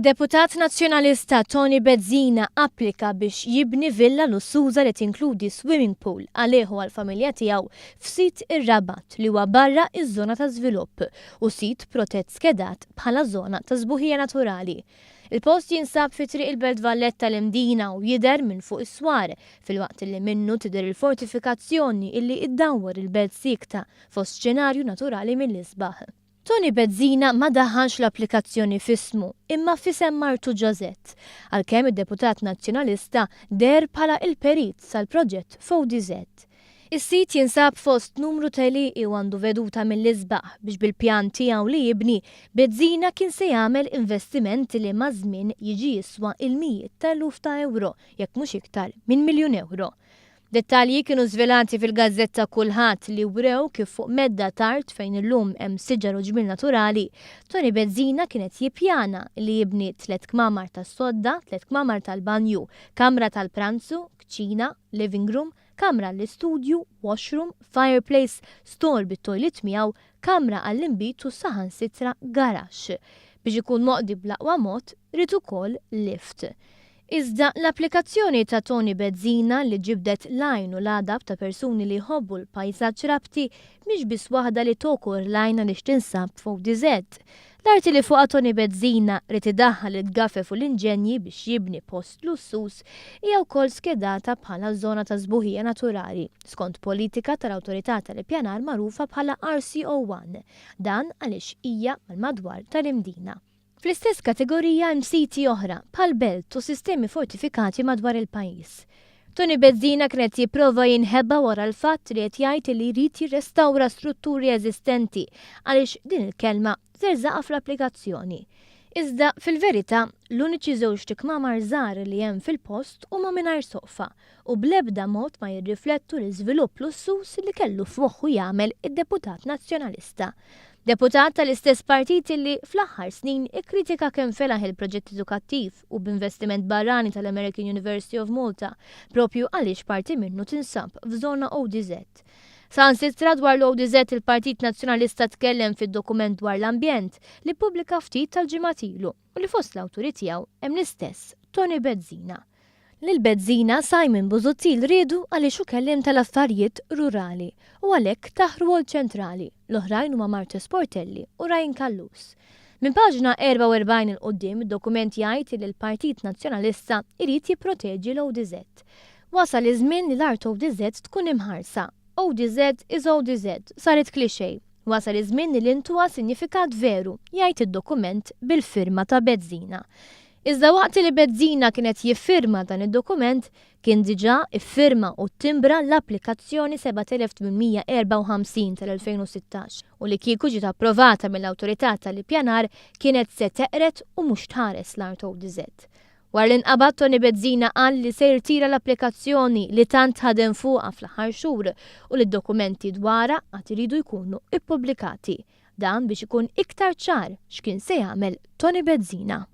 Id-Deputat Nazzjonalista Tony Bezzina applika biex jibni villa lussuża li tinkludi swimming pool għalih u għall-familja tiegħu f'sit ir-Rabat li huwa barra iż-żona ta' żvilupp u sit protett skedat bħala żona ta' żbuħija naturali. Il-post jinsab fi triq il-Belt Valletta l-Imdina u jidher minn fuq is-swar fil-waqt li minnu tidher il-fortifikazzjoni illi iddawwar il-Belt Sikta fost xenarju naturali mill-isbaħ. Tony Bezzina ma daħħanx l-applikazzjoni fismu imma fisem Martu Ġozett, għalkemm id-Deputat Nazzjonalista der bħala il-perit sal-proġett FODZ. Is-sit jinsab fost numru ta' liqi u għandu veduta mill-isbaħ biex bil-pjan tiegħu li jibni Bezzina kien se jagħmel investimenti li ma' żmien jiġi jiswa il-mijiet ta' eluf ta' euro jekk mhux iktar minn miljun euro. Dettalji kienu żvelati fil-Gazzetta Kulħadd li wrew kif fuq medda tard fejn illum hemm siġar u ġmil naturali, Tony Bezzina kienet jippjana li jibni 3 kmamar tas-sodda, 3 kmamar tal-banju, kamra tal-pranzu, kċina, living room, kamra l-istudju, washroom, fireplace, store bit-toilet miegħu, kamra għall-inbit u saħansitra garaxx. Biex ikun moqdi bl-aqwa mod, rid ukoll lift. Iżda l-applikazzjoni ta' Tony Bezzina li ġibdet lajn u l-adab ta' persuni li jħobbu l-pajsaġġ rabti mhix biss waħda li tokur lajna li xtinsab FODZ. L-arti li fuqha Tony Bezzina rid idaħħal il-gafef u l-inġenji biex jibni post lussus hija wkoll skedata bħala żona ta' żbuħija naturali, skont politika tal-Awtorità tal-Ippjanar magħrufa bħala RCO1, dan għaliex hija mal-madwar tal-Imdina. Fl-istess kategorija hemm siti oħra bħal belt u sistemi fortifikati madwar il-pajjiż. Tony Bezzina kienet jipprova jinħebba wara l-fatt li qed jgħid li jrid jirrestawra strutturi eżistenti għaliex din il-kelma żerżaqa fl-applikazzjoni. Iżda fil-verità l-uniċi żewġ tikmamar żgħar li hemm fil-post huma mingħajr soqfa u bl-ebda mod ma jirriflettu l-iżvilupp lussus li kellu f'moħħu jagħmel id-Deputat Nazzjonalista. Deputat tal-istess partit li fl-aħħar snin ikkritika kemm felaħ il-proġett edukattiv u b'investiment barrani tal-American University of Malta propju għaliex parti minnu tinsab f'żona ODZ. Sansitra dwar l-ODZ il-Partit Nazzjonalista tkellem fid-dokument dwar l-ambjent li pubblika ftit tal-ġimgħat ilu u li fost l-awturi tiegħu hemm l-istess Tony Bezzina. Lil Bezzina Simon Busuttil riedu għaliex hu kellem tal-affarijiet rurali u għalhekk taħ rwol ċentrali, l-oħrajn huma Marta Sportelli u Ryan Kallus. Minn paġna 44 il-qoddim id-dokument jgħid li l-Partit Nazzjonalista jrid jipproteġi l-ODZ. Wasal iż-żmien li l-art ODZ tkun imħarsa. ODZ is ODZ, saret klixej. Wasal iż-żmien li l-intuha sinifikat veru, jgħid id-dokument bil-firma ta' Bezzina. Iżda waqt li Bezzina kienet jiffirma dan id-dokument, kien diġà iffirma u timbra l-applikazzjoni 7854 tal-2016 u li kieku ġiet approvata mill-Awtorità tal-Ippjanar kienet se teqret u mhux tħares l-art ODZ. War l-inqabad Tony Bezzina qal li se jirtira l-applikazzjoni li tant ħadem fuqha fl-aħħar xhur u li d-dokumenti dwarha qatt iridu jkunu ippubblikati. Dan biex ikun iktar ċar x'kien se jagħmel Tony Bezzina.